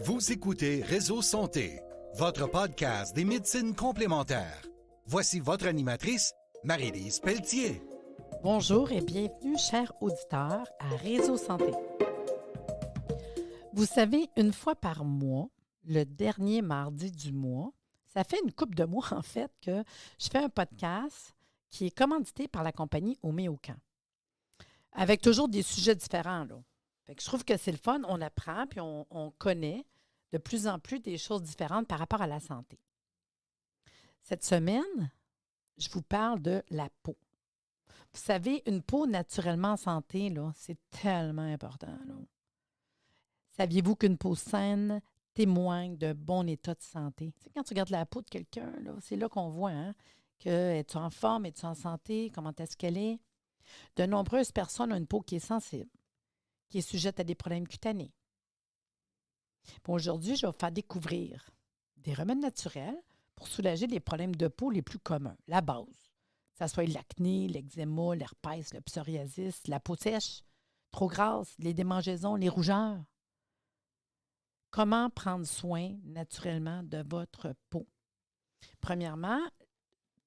Vous écoutez Réseau Santé, votre podcast des médecines complémentaires. Voici votre animatrice, Marie-Lise Pelletier. Bonjour et bienvenue, chers auditeurs, à Réseau Santé. Vous savez, une fois par mois, le dernier mardi du mois, ça fait une couple de mois en fait que je fais un podcast qui est commandité par la compagnie Homéocan, avec toujours des sujets différents, là. Fait que je trouve que c'est le fun, on apprend puis on connaît de plus en plus des choses différentes par rapport à la santé. Cette semaine, je vous parle de la peau. Vous savez, une peau naturellement en santé, là, c'est tellement important, là. Saviez-vous qu'une peau saine témoigne d'un bon état de santé? C'est quand tu regardes la peau de quelqu'un, là, c'est là qu'on voit, hein, que es-tu en forme, es-tu en santé, comment est-ce qu'elle est? De nombreuses personnes ont une peau qui est sensible, qui est sujette à des problèmes cutanés. Bon, aujourd'hui, je vais vous faire découvrir des remèdes naturels pour soulager les problèmes de peau les plus communs, la base. Que ce soit l'acné, l'eczéma, l'herpès, le psoriasis, la peau sèche, trop grasse, les démangeaisons, les rougeurs. Comment prendre soin naturellement de votre peau? Premièrement,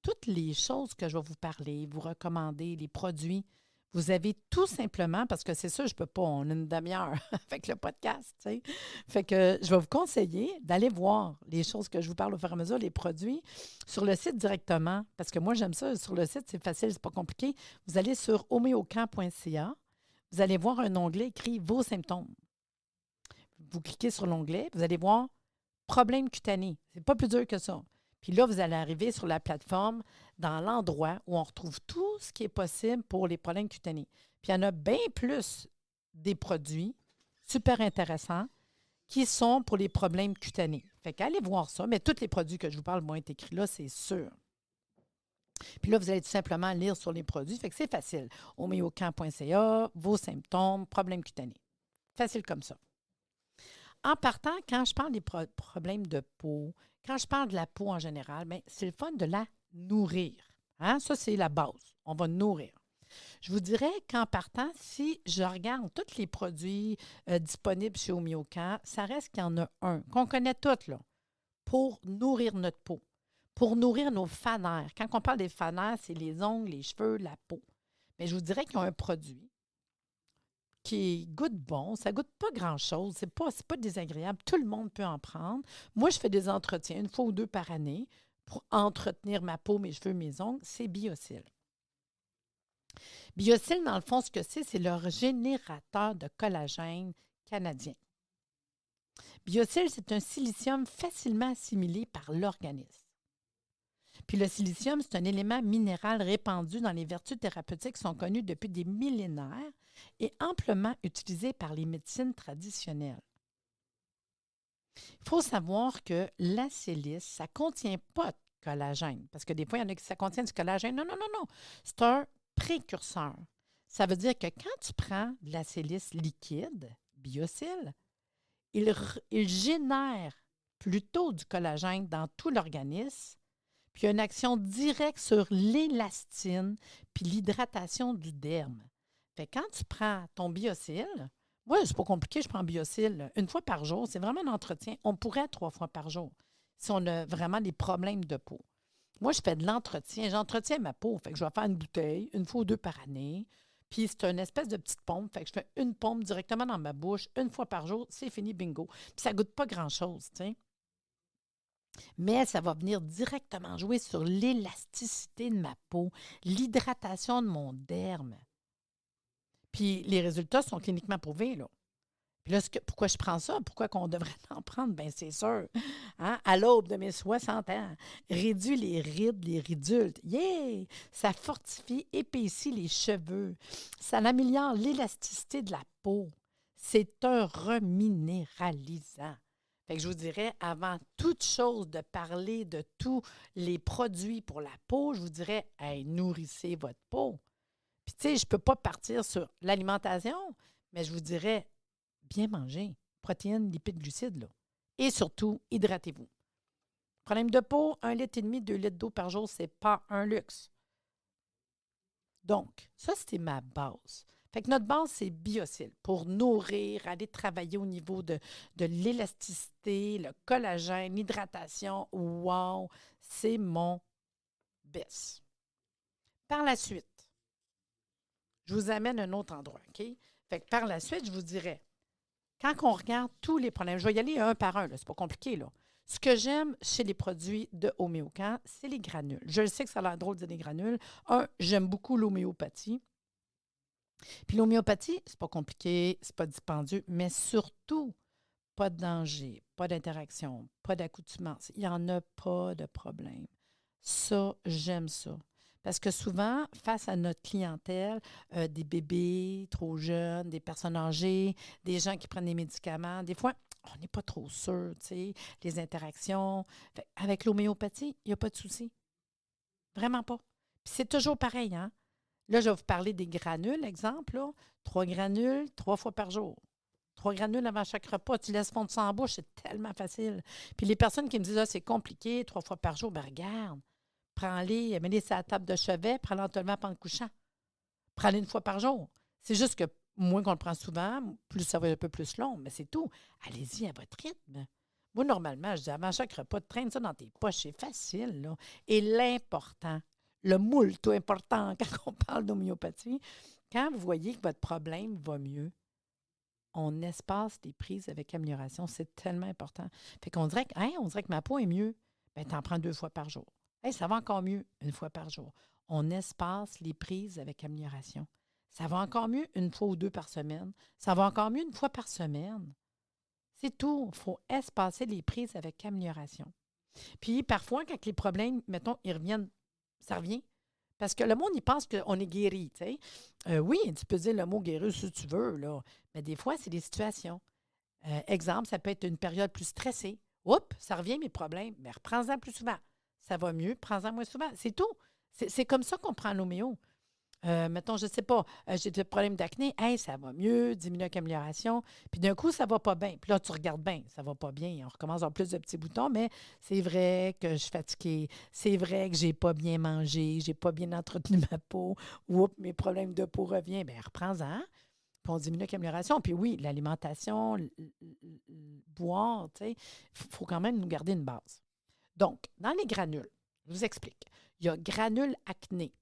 toutes les choses que je vais vous parler, vous recommander, les produits, vous avez tout simplement, parce que c'est ça, je ne peux pas, on a une demi-heure avec le podcast, tu sais. Fait que je vais vous conseiller d'aller voir les choses que je vous parle au fur et à mesure, les produits, sur le site directement, parce que moi, j'aime ça. Sur le site, c'est facile, c'est pas compliqué. Vous allez sur homeocan.ca, vous allez voir un onglet écrit « Vos symptômes ». Vous cliquez sur l'onglet, vous allez voir « Problèmes cutanés ». C'est pas plus dur que ça. Puis là, vous allez arriver sur la plateforme dans l'endroit où on retrouve tout ce qui est possible pour les problèmes cutanés. Puis il y en a bien plus des produits super intéressants qui sont pour les problèmes cutanés. Fait qu'allez voir ça, mais tous les produits que je vous parle vont être écrits là, c'est sûr. Puis là, vous allez tout simplement lire sur les produits. Fait que c'est facile. Homeocan.ca, vos symptômes, problèmes cutanés. Facile comme ça. En partant, quand je parle des problèmes de peau, quand je parle de la peau en général, bien, c'est le fun de la nourrir. Hein? Ça, c'est la base. On va nourrir. Je vous dirais qu'en partant, si je regarde tous les produits disponibles chez Homéocan, ça reste qu'il y en a un qu'on connaît tous, là, pour nourrir notre peau, pour nourrir nos fanères. Quand on parle des fanères, c'est les ongles, les cheveux, la peau. Mais je vous dirais qu'ils ont un produit qui goûte bon, ça goûte pas grand-chose, c'est pas désagréable, tout le monde peut en prendre. Moi, je fais des entretiens une fois ou deux par année pour entretenir ma peau, mes cheveux, mes ongles, c'est Biosil. Biosil, dans le fond, ce que c'est leur générateur de collagène canadien. Biosil, c'est un silicium facilement assimilé par l'organisme. Puis le silicium, c'est un élément minéral répandu dans les vertus thérapeutiques qui sont connues depuis des millénaires et amplement utilisé par les médecines traditionnelles. Il faut savoir que la silice, ça ne contient pas de collagène, parce que des fois, il y en a qui ça contient du collagène. Non, non, non, non. C'est un précurseur. Ça veut dire que quand tu prends de la silice liquide, Biosil, il génère plutôt du collagène dans tout l'organisme, puis il y a une action directe sur l'élastine puis l'hydratation du derme. Fait que quand tu prends ton Biosil, moi, c'est pas compliqué, je prends Biosil une fois par jour. C'est vraiment un entretien. On pourrait 3 fois par jour si on a vraiment des problèmes de peau. Moi, je fais de l'entretien. J'entretiens ma peau. Fait que je vais faire une bouteille une fois ou deux par année. Puis c'est une espèce de petite pompe. Fait que je fais une pompe directement dans ma bouche une fois par jour. C'est fini, bingo. Puis ça goûte pas grand-chose, tu sais. Mais ça va venir directement jouer sur l'élasticité de ma peau, l'hydratation de mon derme. Puis les résultats sont cliniquement prouvés, là. Puis là, pourquoi je prends ça? Pourquoi qu'on devrait en prendre? Bien, c'est sûr. Hein? À l'aube de mes 60 ans, réduit les rides, les ridules. Yeah! Ça fortifie, épaissit les cheveux. Ça améliore l'élasticité de la peau. C'est un reminéralisant. Fait que je vous dirais, avant toute chose de parler de tous les produits pour la peau, je vous dirais, hey, nourrissez votre peau. Puis, tu sais, je ne peux pas partir sur l'alimentation, mais je vous dirais, bien manger, protéines, lipides, glucides, là. Et surtout, hydratez-vous. Problème de peau, 1,5 litre, 2 litres d'eau par jour, ce n'est pas un luxe. Donc, ça, c'était ma base. Fait que notre base, c'est Biocil pour nourrir, aller travailler au niveau de l'élasticité, le collagène, l'hydratation. Wow, c'est mon best. Par la suite, je vous amène à un autre endroit, OK? Fait que par la suite, je vous dirais, quand on regarde tous les problèmes, je vais y aller un par un, là, c'est pas compliqué, là. Ce que j'aime chez les produits de Homéocan, c'est les granules. Je le sais que ça a l'air drôle de dire des granules. J'aime beaucoup l'homéopathie. Puis l'homéopathie, c'est pas compliqué, c'est pas dispendieux, mais surtout, pas de danger, pas d'interaction, pas d'accoutumance. Il n'y en a pas de problème. Ça, j'aime ça. Parce que souvent, face à notre clientèle, des bébés trop jeunes, des personnes âgées, des gens qui prennent des médicaments, des fois, on n'est pas trop sûr, tu sais, les interactions. Avec l'homéopathie, il n'y a pas de souci. Vraiment pas. Puis c'est toujours pareil, hein? Là, je vais vous parler des granules, exemple. Là. 3 granules, 3 fois par jour. 3 granules avant chaque repas. Tu laisses fondre ça en bouche, c'est tellement facile. Puis les personnes qui me disent, ah, c'est compliqué, 3 fois par jour, ben regarde, prends-les, mets-les sur la table de chevet, prends-les en te levant pendant le couchant. Prends-les 1 fois par jour. C'est juste que moins qu'on le prend souvent, plus ça va être un peu plus long, mais c'est tout. Allez-y à votre rythme. Moi, normalement, je dis avant chaque repas, traîne ça dans tes poches, c'est facile. Là. Et l'important, le moulto important quand on parle d'homéopathie, quand vous voyez que votre problème va mieux, on espace des prises avec amélioration. C'est tellement important. Fait qu'on dirait que, hey, on dirait que ma peau est mieux. Bien, t'en prends 2 fois par jour. Hey, ça va encore mieux 1 fois par jour. On espace les prises avec amélioration. Ça va encore mieux 1 fois ou 2 par semaine. Ça va encore mieux 1 fois par semaine. C'est tout. Il faut espacer les prises avec amélioration. Puis parfois, quand les problèmes, mettons, ils reviennent, ça revient. Parce que le monde, il pense qu'on est guéri, tu sais. Oui, tu peux dire le mot guéri si tu veux, là. Mais des fois, c'est des situations. Exemple, ça peut être une période plus stressée. Oups, ça revient mes problèmes. Mais reprends-en plus souvent. Ça va mieux, prends-en moins souvent. C'est tout. C'est comme ça qu'on prend l'homéo. Mettons, je ne sais pas, j'ai des problèmes d'acné, hey, ça va mieux, diminue avec amélioration. Puis d'un coup, ça ne va pas bien. Puis là, tu regardes bien, ça ne va pas bien. On recommence à avoir plus de petits boutons, mais c'est vrai que je suis fatiguée. C'est vrai que je n'ai pas bien mangé, je n'ai pas bien entretenu ma peau. Oups, mes problèmes de peau reviennent. Bien, reprends-en. Puis on diminue avec amélioration. Puis oui, l'alimentation, boire, tu sais, il faut quand même nous garder une base. Donc, dans les granules, je vous explique. Il y a granules acné.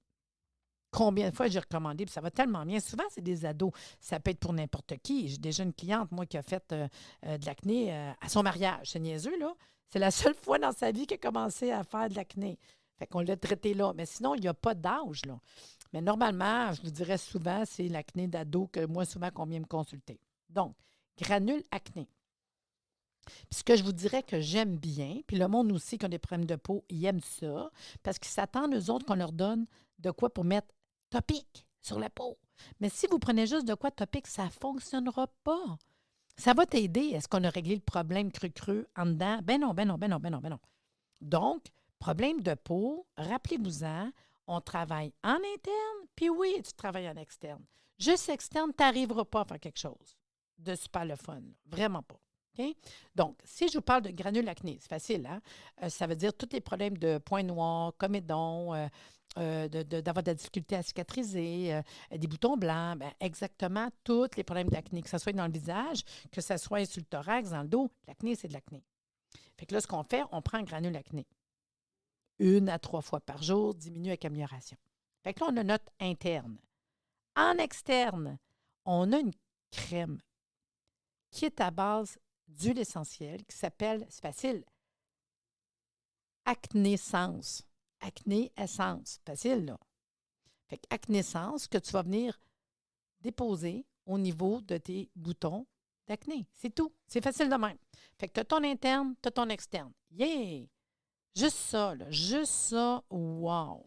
Combien de fois j'ai recommandé, puis ça va tellement bien. Souvent, c'est des ados. Ça peut être pour n'importe qui. J'ai déjà une cliente, moi, qui a fait de l'acné à son mariage. C'est niaiseux, là. C'est la seule fois dans sa vie qu'elle a commencé à faire de l'acné. Fait qu'on l'a traité là. Mais sinon, il n'y a pas d'âge, là. Mais normalement, je vous dirais souvent, c'est l'acné d'ado que moi, souvent, qu'on vient me consulter. Donc, granules acné. Puis ce que je vous dirais que j'aime bien, puis le monde aussi qui a des problèmes de peau, ils aiment ça, parce qu'ils s'attendent, eux autres, qu'on leur donne de quoi pour mettre topique sur la peau. Mais si vous prenez juste de quoi topique, ça ne fonctionnera pas. Ça va t'aider. Est-ce qu'on a réglé le problème creux en dedans? Ben non, ben non, ben non, ben non, ben non. Donc, problème de peau, rappelez-vous-en, on travaille en interne, puis oui, tu travailles en externe. Juste externe, tu n'arriveras pas à faire quelque chose de super le fun. Vraiment pas. OK? Donc, si je vous parle de granules acné, c'est facile, hein? Ça veut dire tous les problèmes de points noirs, comédons, d'avoir de la difficulté à cicatriser, des boutons blancs, bien, exactement tous les problèmes d'acné, que ce soit dans le visage, que ce soit sur le thorax, dans le dos, l'acné, c'est de l'acné. Fait que là, ce qu'on fait, on prend un granule acné. 1 à 3 fois par jour, diminue avec amélioration. Fait que là, on a notre interne. En externe, on a une crème qui est à base d'huile essentielle qui s'appelle, c'est facile, Acné-Essence. Acné-Essence. Facile, là. Fait que Acné-Essence que tu vas venir déposer au niveau de tes boutons d'acné. C'est tout. C'est facile de même. Fait que tu as ton interne, tu as ton externe. Yeah! Juste ça, là. Juste ça, wow!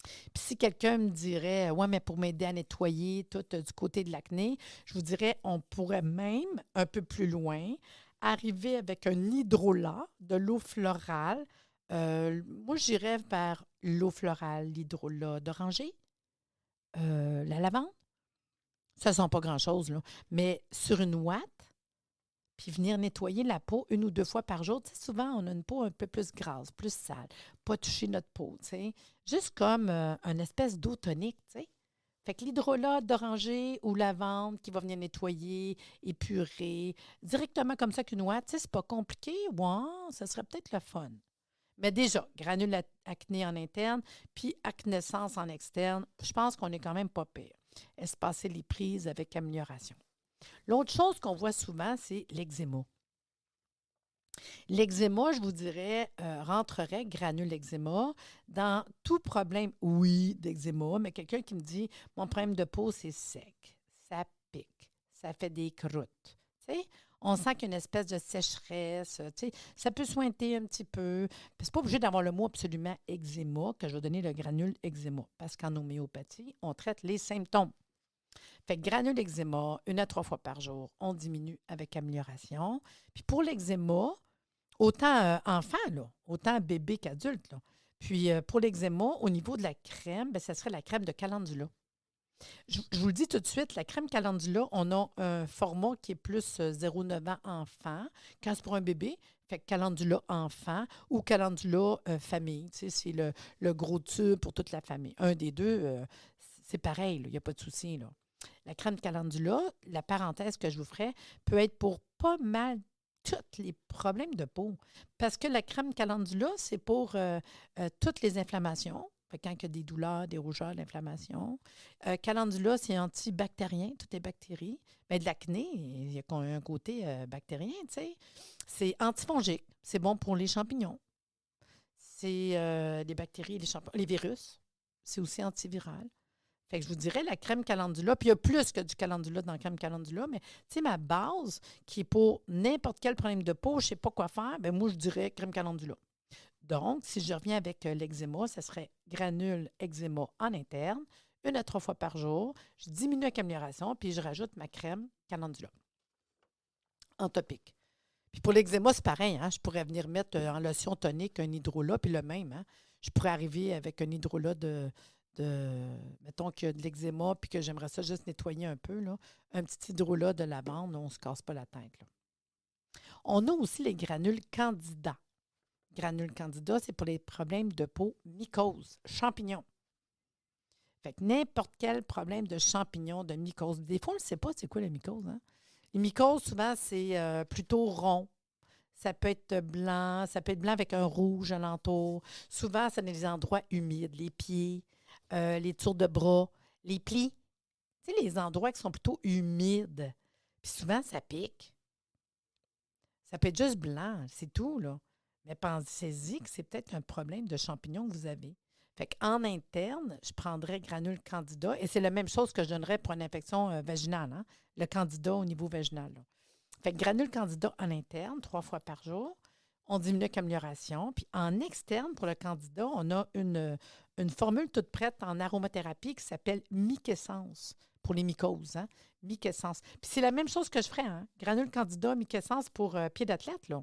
Puis si quelqu'un me dirait, ouais, mais pour m'aider à nettoyer tout du côté de l'acné, je vous dirais, on pourrait même, un peu plus loin, arriver avec un hydrolat, de l'eau florale. Moi, j'irais vers l'eau florale, l'hydrolat d'oranger, la lavande. Ça ne sent pas grand-chose, là. Mais sur une ouate, puis venir nettoyer la peau 1 ou 2 fois par jour. Tu sais, souvent, on a une peau un peu plus grasse, plus sale. Pas toucher notre peau, tu sais. Juste comme une espèce d'eau tonique, tu sais. Fait que l'hydrolat d'oranger ou lavande qui va venir nettoyer, épurer, directement comme ça qu'une ouate, tu sais, c'est pas compliqué. Ouais, ça serait peut-être le fun. Mais déjà, granule acné en interne, puis acnescence en externe, je pense qu'on est quand même pas pire. Espacer les prises avec amélioration. L'autre chose qu'on voit souvent, c'est l'eczéma. L'eczéma, je vous dirais, rentrerait, granule eczéma, dans tout problème, oui, d'eczéma, mais quelqu'un qui me dit, mon problème de peau, c'est sec, ça pique, ça fait des croûtes. Tu sais, on sent qu'il y a une espèce de sécheresse, tu sais, ça peut sointer un petit peu. Puis c'est pas obligé d'avoir le mot absolument eczéma, que je vais donner le granule eczéma, parce qu'en homéopathie, on traite les symptômes. Fait que granule eczéma, 1 à 3 fois par jour, on diminue avec amélioration. Puis pour l'eczéma, autant enfant, là, autant bébé qu'adulte. Là. Puis pour l'eczéma, au niveau de la crème, bien, ça serait la crème de calendula. Je vous le dis tout de suite, la crème calendula, on a un format qui est plus 0,9 ans enfant. Quand c'est pour un bébé, fait que calendula enfant ou calendula famille. Tu sais, c'est le gros tube pour toute la famille. Un des deux, c'est pareil, il n'y a pas de souci. Là. La crème calendula, la parenthèse que je vous ferai, peut être pour pas mal tous les problèmes de peau. Parce que la crème calendula, c'est pour toutes les inflammations. Fait que quand il y a des douleurs, des rougeurs, l'inflammation. Calendula, c'est antibactérien, toutes les bactéries. Mais de l'acné, il y a un côté bactérien, tu sais. C'est antifongique. C'est bon pour les champignons. C'est les bactéries, les champignons, les virus. C'est aussi antiviral. Fait que je vous dirais la crème calendula, puis il y a plus que du calendula dans la crème calendula, mais tu sais, ma base qui est pour n'importe quel problème de peau, je ne sais pas quoi faire, bien moi, je dirais crème calendula. Donc, si je reviens avec l'eczéma, ce serait granule eczéma en interne, 1 à 3 fois par jour. Je diminue avec amélioration, puis je rajoute ma crème calendula en topique. Puis pour l'eczéma, c'est pareil, hein? Je pourrais venir mettre en lotion tonique un hydrolat, puis le même, hein? Je pourrais arriver avec un hydrolat mettons qu'il y a de l'eczéma puis que j'aimerais ça juste nettoyer un peu, là, un petit hydrolat de lavande, on ne se casse pas la tête. Là. On a aussi les granules candida. Granules candida, c'est pour les problèmes de peau, mycose, champignons. Fait que n'importe quel problème de champignons, de mycose. Des fois, on ne sait pas c'est quoi la mycose. Hein? Les mycoses, souvent, c'est plutôt rond. Ça peut être blanc, ça peut être blanc avec un rouge alentour. Souvent, c'est dans les endroits humides, les pieds, les tours de bras, les plis. Tu sais, les endroits qui sont plutôt humides. Puis souvent, ça pique. Ça peut être juste blanc, c'est tout, là. Mais pensez-y que c'est peut-être un problème de champignons que vous avez. Fait qu'en interne, je prendrais granule candida et c'est la même chose que je donnerais pour une infection vaginale, hein? Le candida au niveau vaginal. Là. Fait que granule candida en interne, 3 fois par jour. On diminue avec amélioration. Puis en externe, pour le candida, on a une formule toute prête en aromathérapie qui s'appelle Myquessence pour les mycoses. Hein? Myquessence. Puis c'est la même chose que je ferais. Hein? Granule candida, myquessence pour pied d'athlète. Là.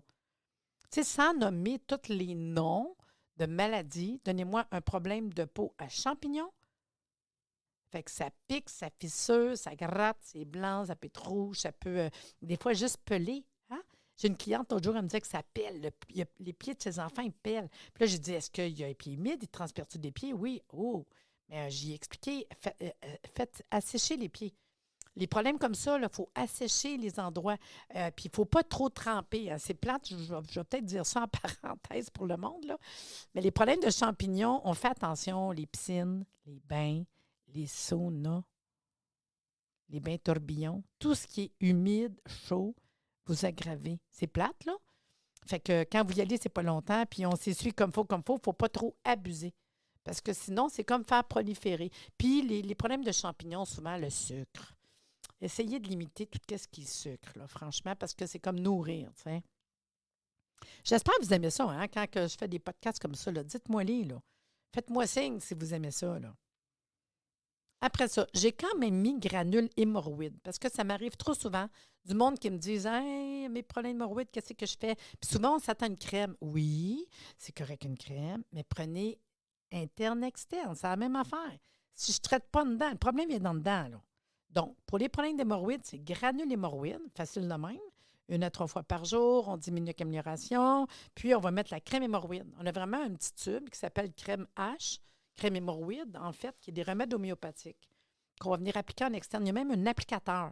Tu sais, sans nommer tous les noms de maladies, donnez-moi un problème de peau à champignons. Fait que ça pique, ça fissure, ça gratte, c'est blanc, ça peut être rouge, ça peut des fois juste peler. Hein? J'ai une cliente l'autre jour, elle me disait que ça pèle. Les pieds de ses enfants, ils pèlent. Puis là, j'ai dit, est-ce qu'il y a les pieds humides? Ils transpirent-tu des pieds? Oui. Oh! Mais j'y ai expliqué, faites assécher les pieds. Les problèmes comme ça, il faut assécher les endroits. Puis il ne faut pas trop tremper. Hein. C'est plate, je vais peut-être dire ça en parenthèse pour le monde. Là. Mais les problèmes de champignons, on fait attention. Les piscines, les bains, les saunas, les bains tourbillons, tout ce qui est humide, chaud, vous aggravez. C'est plate, là? Fait que quand vous y allez, c'est pas longtemps, puis on s'essuie comme faut, il ne faut pas trop abuser. Parce que sinon, c'est comme faire proliférer. Puis les problèmes de champignons, souvent, le sucre. Essayez de limiter tout ce qui est sucre, là, franchement, parce que c'est comme nourrir, tu sais. J'espère que vous aimez ça, hein, quand que je fais des podcasts comme ça, là. Dites-moi-les, là. Faites-moi signe si vous aimez ça, là. Après ça, j'ai quand même mis granule hémorroïde parce que ça m'arrive trop souvent du monde qui me disent hey, mes problèmes d'hémorroïdes, qu'est-ce que je fais? Puis souvent, on s'attend à une crème. Oui, c'est correct une crème, mais prenez interne, externe. C'est la même affaire. Si je ne traite pas dedans, le problème est dans dedans. Là. Donc, pour les problèmes d'hémorroïdes, c'est granule hémorroïde, facile de même. 1 à 3 fois par jour, on diminue avec amélioration. Puis, on va mettre la crème hémorroïde. On a vraiment un petit tube qui s'appelle crème H. Crème hémorroïde, en fait, qui est des remèdes homéopathiques. qu'on va venir appliquer en externe. Il y a même un applicateur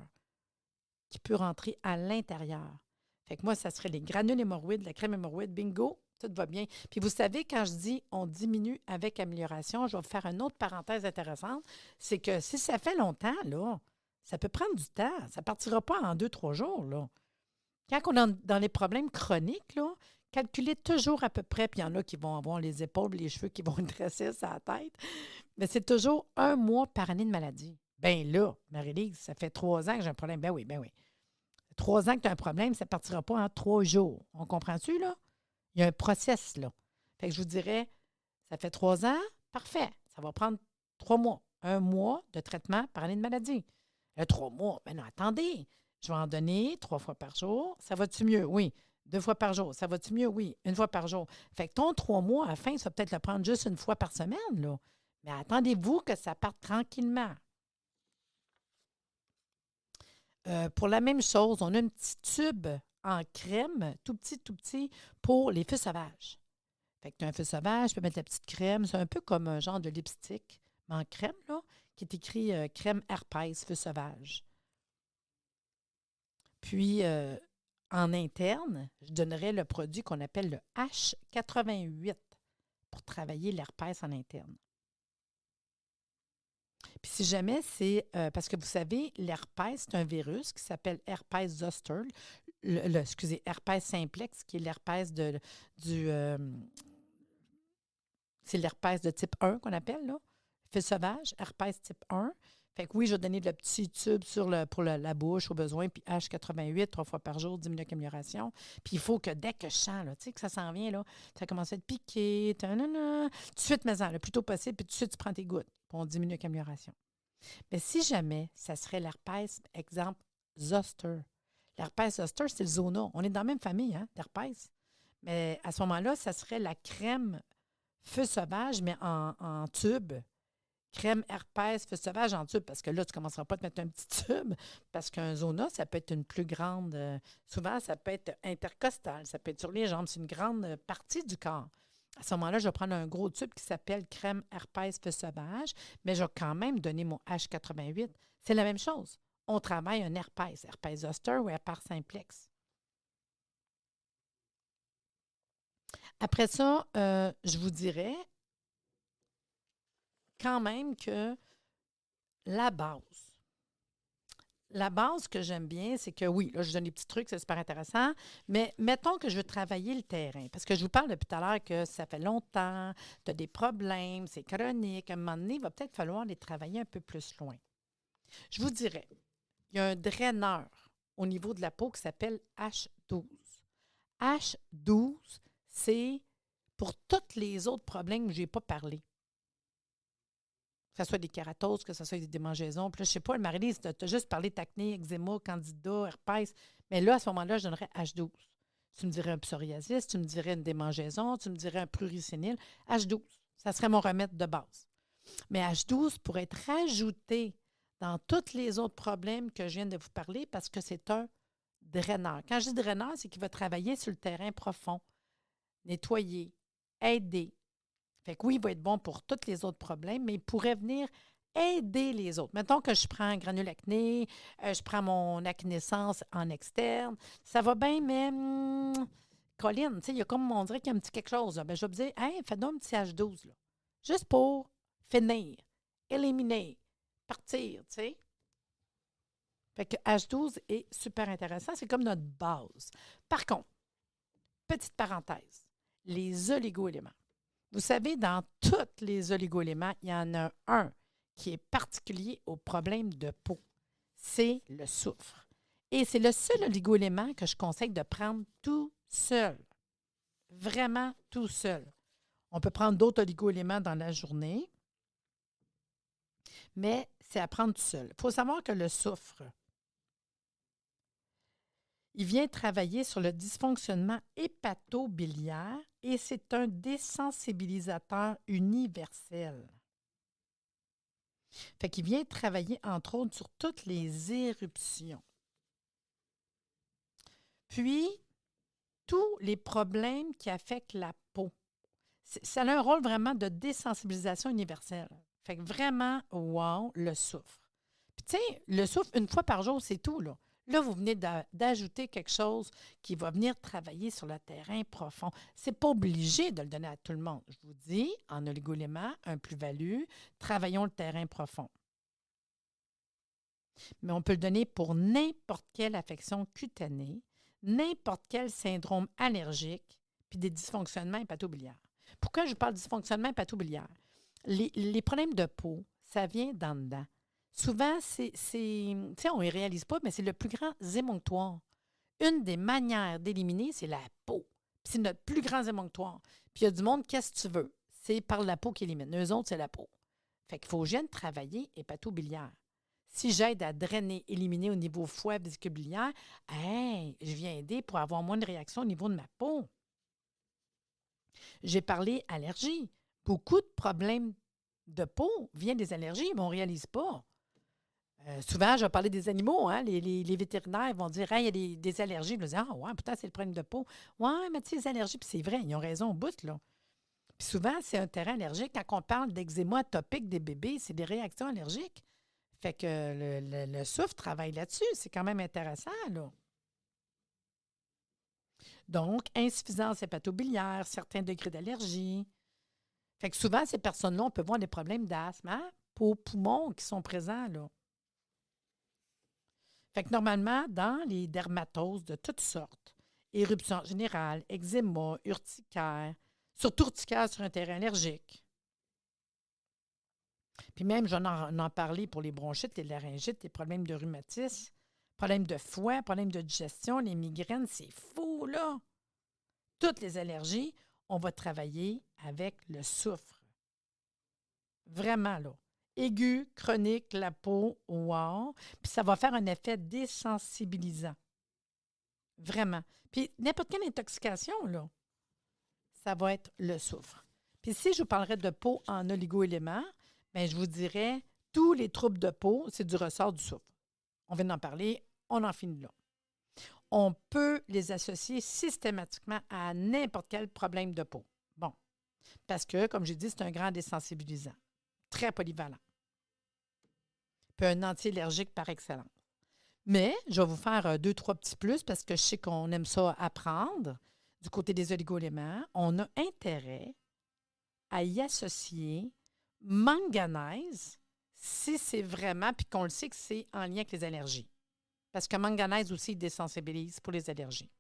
qui peut rentrer à l'intérieur. Fait que moi, ça serait les granules hémorroïdes, la crème hémorroïde, bingo, tout va bien. Puis vous savez, quand je dis on diminue avec amélioration, je vais vous faire une autre parenthèse intéressante, c'est que si ça fait longtemps, là, ça peut prendre du temps. Ça ne partira pas en 2-3 jours, là. Quand on est dans les problèmes chroniques, là, calculez toujours à peu près, puis il y en a qui vont avoir les épaules, les cheveux qui vont dresser sur la tête, mais c'est toujours 1 mois par année de maladie. Bien là, Marie-Lise, ça fait 3 ans que j'ai un problème. Ben oui, ben oui. 3 ans que tu as un problème, ça ne partira pas en 3 jours. On comprend-tu, là? Il y a un process, là. Fait que je vous dirais, ça fait 3 ans, parfait. Ça va prendre 3 mois. 1 mois de traitement par année de maladie. 3 mois, ben non, attendez. Je vais en donner 3 fois par jour. Ça va-tu mieux? Oui. 2 fois par jour. Ça va-tu mieux? Oui. 1 fois par jour. Fait que ton 3 mois, à la fin, ça va peut-être le prendre juste 1 fois par semaine, là. Mais attendez-vous que ça parte tranquillement. Pour la même chose, on a un petit tube en crème, tout petit, pour les feux sauvages. Fait que tu as un feu sauvage, tu peux mettre la petite crème. C'est un peu comme un genre de lipstick, mais en crème, là, qui est écrit crème herpès, feu sauvage. Puis, en interne, je donnerais le produit qu'on appelle le H88 pour travailler l'herpès en interne. Puis si jamais c'est, parce que vous savez, l'herpès, c'est un virus qui s'appelle herpès zoster, excusez, herpès simplex, qui est l'herpès c'est l'herpès de type 1 qu'on appelle, là. Feu sauvage, herpès type 1. Fait que oui, je vais donner le petit tube pour la bouche au besoin, puis H88, 3 fois par jour, 10 minutes d'amélioration. Puis il faut que dès que je sens, là, tu sais, que ça s'en vient, là, ça commence à être piqué, tout de suite, mets-en, le plus tôt possible, puis tout de suite, tu prends tes gouttes pour 10 minutes d'amélioration. Mais si jamais, ça serait l'herpès, exemple, zoster. L'herpès zoster, c'est le zona. On est dans la même famille, hein, d'herpès. Mais à ce moment-là, ça serait la crème feu sauvage, mais en tube. Crème herpès feu sauvage en tube, parce que là, tu ne commenceras pas à te mettre un petit tube, parce qu'un zona, ça peut être une plus grande, souvent, ça peut être intercostal, ça peut être sur les jambes, c'est une grande partie du corps. À ce moment-là, je vais prendre un gros tube qui s'appelle crème herpès feu sauvage, mais je vais quand même donner mon H88. C'est la même chose. On travaille un herpès zoster ou herpès simplex. Après ça, je vous dirais quand même que la base que j'aime bien, c'est que oui, là, je donne des petits trucs, c'est super intéressant, mais mettons que je veux travailler le terrain, parce que je vous parle depuis tout à l'heure que ça fait longtemps, tu as des problèmes, c'est chronique, à un moment donné, il va peut-être falloir les travailler un peu plus loin. Je vous dirais, il y a un draineur au niveau de la peau qui s'appelle H12. H12, c'est pour tous les autres problèmes que je n'ai pas parlé. Que ce soit des kératoses, que ce soit des démangeaisons. Puis là, je ne sais pas, Marie-Lise, tu as juste parlé d'acné, eczéma, candida, herpès. Mais là, à ce moment-là, je donnerais H12. Tu me dirais un psoriasis, tu me dirais une démangeaison, tu me dirais un pruricénil. H12, ça serait mon remède de base. Mais H12 pourrait être rajouté dans tous les autres problèmes que je viens de vous parler parce que c'est un draineur. Quand je dis draineur, c'est qu'il va travailler sur le terrain profond, nettoyer, aider. Fait que oui, il va être bon pour tous les autres problèmes, mais il pourrait venir aider les autres. Mettons que je prends un granule acné, je prends mon acnéessence en externe. Ça va bien, mais Colline, tu sais, il y a comme on dirait qu'il y a un petit quelque chose. Là. Ben, je vais me dire, hey, fais donc un petit H12, là. Juste pour finir, éliminer, partir, tu sais. Fait que H12 est super intéressant. C'est comme notre base. Par contre, petite parenthèse, les oligo-éléments. Vous savez, dans tous les oligo-éléments, il y en a un qui est particulier aux problèmes de peau. C'est le soufre. Et c'est le seul oligo-élément que je conseille de prendre tout seul. Vraiment tout seul. On peut prendre d'autres oligo-éléments dans la journée, mais c'est à prendre tout seul. Il faut savoir que le soufre, il vient travailler sur le dysfonctionnement hépato-biliaire et c'est un désensibilisateur universel. Fait qu'il vient travailler, entre autres, sur toutes les éruptions. Puis, tous les problèmes qui affectent la peau. Ça a un rôle vraiment de désensibilisation universelle. Fait que vraiment, wow, le soufre. tu sais, le souffle, une fois par jour, c'est tout, là. Là, vous venez d'ajouter quelque chose qui va venir travailler sur le terrain profond. Ce n'est pas obligé de le donner à tout le monde. Je vous dis, en oligo-éléments, un plus-value, travaillons le terrain profond. Mais on peut le donner pour n'importe quelle affection cutanée, n'importe quel syndrome allergique, puis des dysfonctionnements hépatobiliaires. Pourquoi je parle de dysfonctionnement hépatobiliaire? Les problèmes de peau, ça vient d'en dedans. Souvent, tu sais, on ne les réalise pas, mais c'est le plus grand émonctoire. Une des manières d'éliminer, c'est la peau. Puis c'est notre plus grand émonctoire. Puis il y a du monde, qu'est-ce que tu veux? C'est par la peau qui élimine. Eux autres, c'est la peau. Fait qu'il faut gêner travailler hépatobiliaire. Si j'aide à drainer, éliminer au niveau foie vésicule-biliaire, je viens aider pour avoir moins de réaction au niveau de ma peau. J'ai parlé allergie. Beaucoup de problèmes de peau viennent des allergies, mais on ne réalise pas. Souvent, je vais parler des animaux. Hein? Les vétérinaires vont dire il y a des allergies. Ils vont dire ouais, peut-être c'est le problème de peau. Ouais, mais tu sais, les allergies, puis c'est vrai, ils ont raison au bout, là. Puis souvent, c'est un terrain allergique. Quand on parle d'eczéma atopique des bébés, c'est des réactions allergiques. Fait que le souffle travaille là-dessus. C'est quand même intéressant, là. Donc, insuffisance hépatobiliaire, certains degrés d'allergie. Fait que souvent, ces personnes-là, on peut voir des problèmes d'asthme, hein? Peau, poumons qui sont présents, là. Fait que normalement, dans les dermatoses de toutes sortes, éruptions générales, eczéma, urticaire, surtout urticaire sur un terrain allergique. Puis même, j'en en parlé pour les bronchites, les laryngites, les problèmes de rhumatisme, problèmes de foie, problèmes de digestion, les migraines, c'est fou, là. Toutes les allergies, on va travailler avec le soufre. Vraiment, là. Aigu, chronique, la peau, wow. Puis ça va faire un effet désensibilisant. Vraiment. Puis n'importe quelle intoxication, là, ça va être le soufre. Puis si je vous parlerais de peau en oligo-éléments, bien, je vous dirais, tous les troubles de peau, c'est du ressort du soufre. On vient d'en parler, on en finit là. On peut les associer systématiquement à n'importe quel problème de peau. Bon, parce que, comme j'ai dit, c'est un grand désensibilisant, très polyvalent. Puis un anti-allergique par excellence. Mais je vais vous faire 2-3 petits plus parce que je sais qu'on aime ça apprendre. Du côté des oligo-éléments, on a intérêt à y associer manganèse si c'est vraiment, puis qu'on le sait que c'est en lien avec les allergies. Parce que manganèse aussi désensibilise pour les allergies.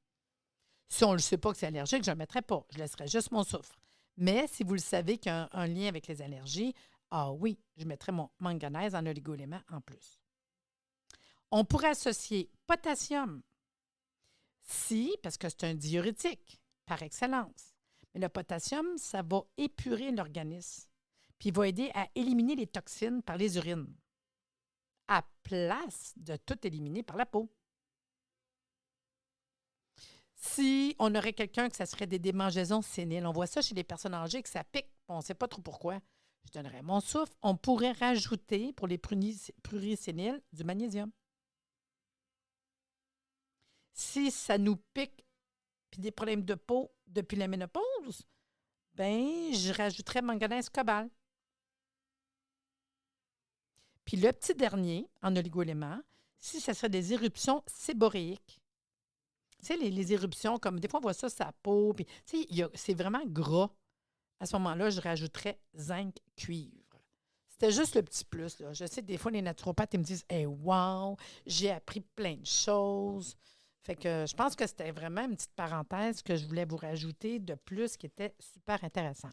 Si on ne le sait pas que c'est allergique, je ne le mettrai pas. Je laisserai juste mon soufre. Mais si vous le savez qu'il y a un lien avec les allergies, ah oui, je mettrai mon manganèse en oligo-élément en plus. On pourrait associer potassium, parce que c'est un diurétique par excellence. Mais le potassium, ça va épurer l'organisme, puis il va aider à éliminer les toxines par les urines, à place de tout éliminer par la peau. Si on aurait quelqu'un que ça serait des démangeaisons séniles, on voit ça chez les personnes âgées que ça pique, on ne sait pas trop pourquoi. Je donnerais mon souffle. On pourrait rajouter pour les pruries séniles du magnésium. Si ça nous pique puis des problèmes de peau depuis la ménopause, bien, je rajouterais manganèse cobalt. Puis le petit dernier, en oligo-éléments, si ça serait des éruptions séboréiques. Tu sais, les éruptions, comme des fois, on voit ça sur la peau, puis tu sais, c'est vraiment gras. À ce moment-là, je rajouterais zinc cuivre. C'était juste le petit plus, là. Je sais que des fois, les naturopathes, ils me disent « Hey, wow, j'ai appris plein de choses. » Fait que je pense que c'était vraiment une petite parenthèse que je voulais vous rajouter de plus qui était super intéressant.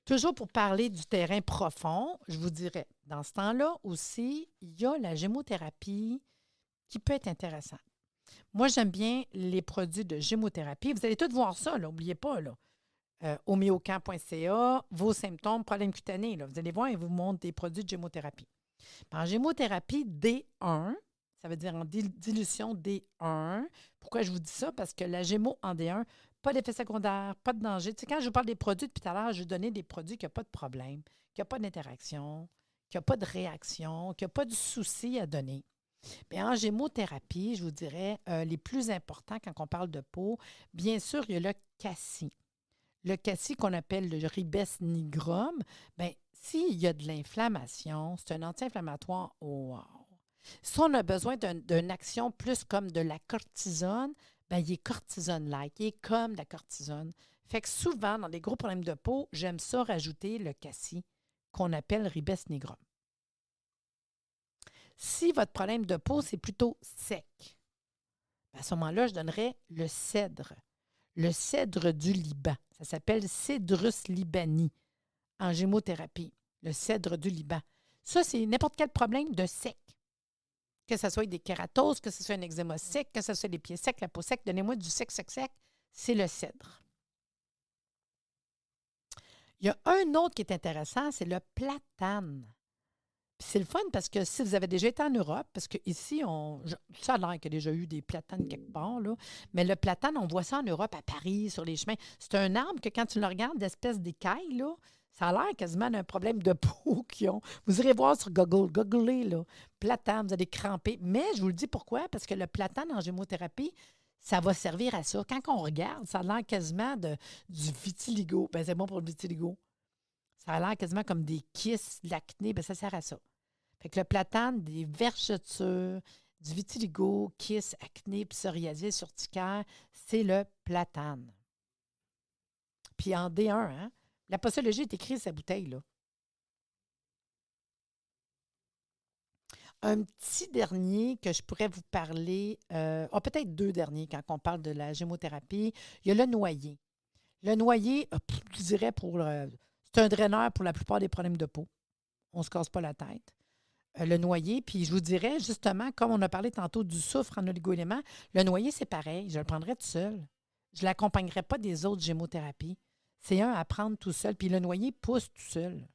Toujours pour parler du terrain profond, je vous dirais, dans ce temps-là aussi, il y a la gémothérapie qui peut être intéressante. Moi, j'aime bien les produits de gémothérapie. Vous allez tous voir ça, n'oubliez pas, là. Homéocamp.ca, vos symptômes, problèmes cutanés. Là. Vous allez voir, ils vous montrent des produits de gémothérapie. En gémothérapie D1, ça veut dire en dilution D1. Pourquoi je vous dis ça? Parce que la gémo en D1, pas d'effet secondaire, pas de danger. Tu sais, quand je vous parle des produits depuis tout à l'heure, je vais donner des produits qui n'ont pas de problème, qui n'ont pas d'interaction, qui n'ont pas de réaction, qui n'ont pas de souci à donner. Bien, en gémothérapie, je vous dirais, les plus importants quand on parle de peau, bien sûr, il y a le cassis. Le cassis qu'on appelle le ribes nigrum, bien, s'il y a de l'inflammation, c'est un anti-inflammatoire au wow. Si on a besoin d'une action plus comme de la cortisone, bien, il est cortisone-like, il est comme la cortisone. Fait que souvent, dans des gros problèmes de peau, j'aime ça rajouter le cassis, qu'on appelle ribes nigrum. Si votre problème de peau, c'est plutôt sec, à ce moment-là, je donnerais le cèdre du Liban. Ça s'appelle Cedrus libani en gémothérapie, le cèdre du Liban. Ça, c'est n'importe quel problème de sec. Que ce soit des kératoses, que ce soit un eczéma sec, que ce soit les pieds secs, la peau sec, donnez-moi du sec, c'est le cèdre. Il y a un autre qui est intéressant, c'est le platane. Puis c'est le fun parce que si vous avez déjà été en Europe, parce qu'ici, ça a l'air qu'il y a déjà eu des platanes quelque part, là, mais le platane, on voit ça en Europe, à Paris, sur les chemins. C'est un arbre que quand tu le regardes, d'espèce d'écaille, là, ça a l'air quasiment d'un problème de peau qu'ils ont. Vous irez voir sur Google, googlez, là, platane, vous allez cramper. Mais je vous le dis pourquoi, parce que le platane en gémothérapie, ça va servir à ça. Quand on regarde, ça a l'air quasiment du vitiligo. Bien, c'est bon pour le vitiligo. Ça a l'air quasiment comme des kystes, de l'acné, bien, ça sert à ça. Fait que le platane, des vergetures, du vitiligo, kystes, acné, psoriasis, urticaire, c'est le platane. Puis en D1, hein, la posologie est écrite sur sa bouteille, là. Un petit dernier que je pourrais vous parler, peut-être deux derniers quand on parle de la gémothérapie. Il y a le noyer. Le noyer, je dirais, c'est un draineur pour la plupart des problèmes de peau. On ne se casse pas la tête. Le noyer, puis je vous dirais, justement, comme on a parlé tantôt du soufre en oligo-éléments, le noyer, c'est pareil. Je le prendrais tout seul. Je ne l'accompagnerais pas des autres gémothérapies. C'est un à prendre tout seul. Puis le noyer pousse tout seul.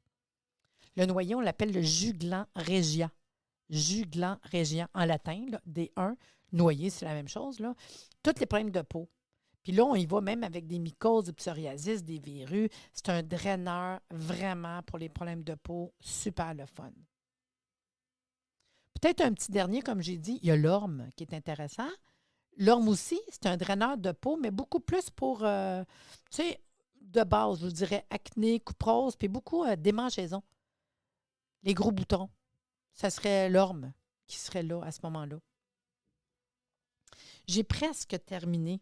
Le noyer, on l'appelle le juglan regia. Juglan regia en latin, là, D1. Noyer, c'est la même chose, là. Tous les problèmes de peau. Puis là, on y va même avec des mycoses, du psoriasis, des verrues. C'est un draineur vraiment pour les problèmes de peau. Super le fun. Peut-être un petit dernier, comme j'ai dit, il y a l'orme qui est intéressant. L'orme aussi, c'est un draineur de peau, mais beaucoup plus pour, tu sais, de base, je vous dirais, acné, couperose, puis beaucoup démangeaisons. Les gros boutons. Ça serait l'orme qui serait là à ce moment-là. J'ai presque terminé,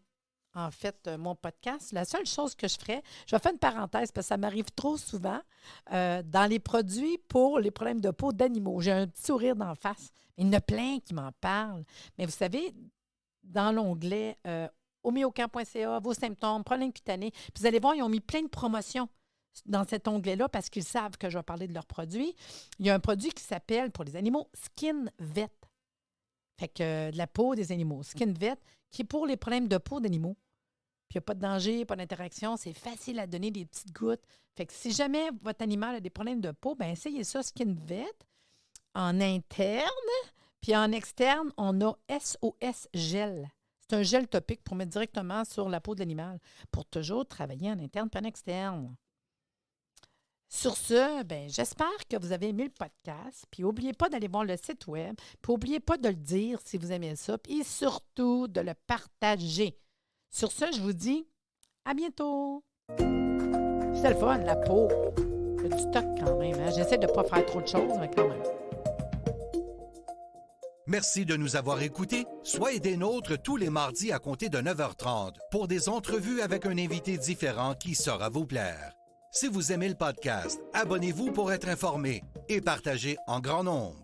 en fait, mon podcast. La seule chose que je ferais, je vais faire une parenthèse parce que ça m'arrive trop souvent dans les produits pour les problèmes de peau d'animaux. J'ai un petit sourire d'en face. Il y en a plein qui m'en parlent. Mais vous savez, dans l'onglet homéocamp.ca, vos symptômes, problèmes cutanés, puis vous allez voir, ils ont mis plein de promotions dans cet onglet-là parce qu'ils savent que je vais parler de leurs produits. Il y a un produit qui s'appelle, pour les animaux, Skin Vet. Fait que de la peau des animaux. Skin Vet, qui est pour les problèmes de peau d'animaux. Puis il n'y a pas de danger, pas d'interaction. C'est facile à donner des petites gouttes. Fait que si jamais votre animal a des problèmes de peau, bien essayez ça, Skin Vet. En interne, puis en externe, on a SOS Gel. C'est un gel topique pour mettre directement sur la peau de l'animal pour toujours travailler en interne puis en externe. Sur ce, ben, j'espère que vous avez aimé le podcast. Puis n'oubliez pas d'aller voir le site web. Puis n'oubliez pas de le dire si vous aimez ça. Puis surtout de le partager. Sur ce, je vous dis à bientôt. C'est le fun, la peau. Il y a du stock quand même. Hein? J'essaie de ne pas faire trop de choses, mais quand même. Merci de nous avoir écoutés. Soyez des nôtres tous les mardis à compter de 9h30 pour des entrevues avec un invité différent qui saura vous plaire. Si vous aimez le podcast, abonnez-vous pour être informé et partagez en grand nombre.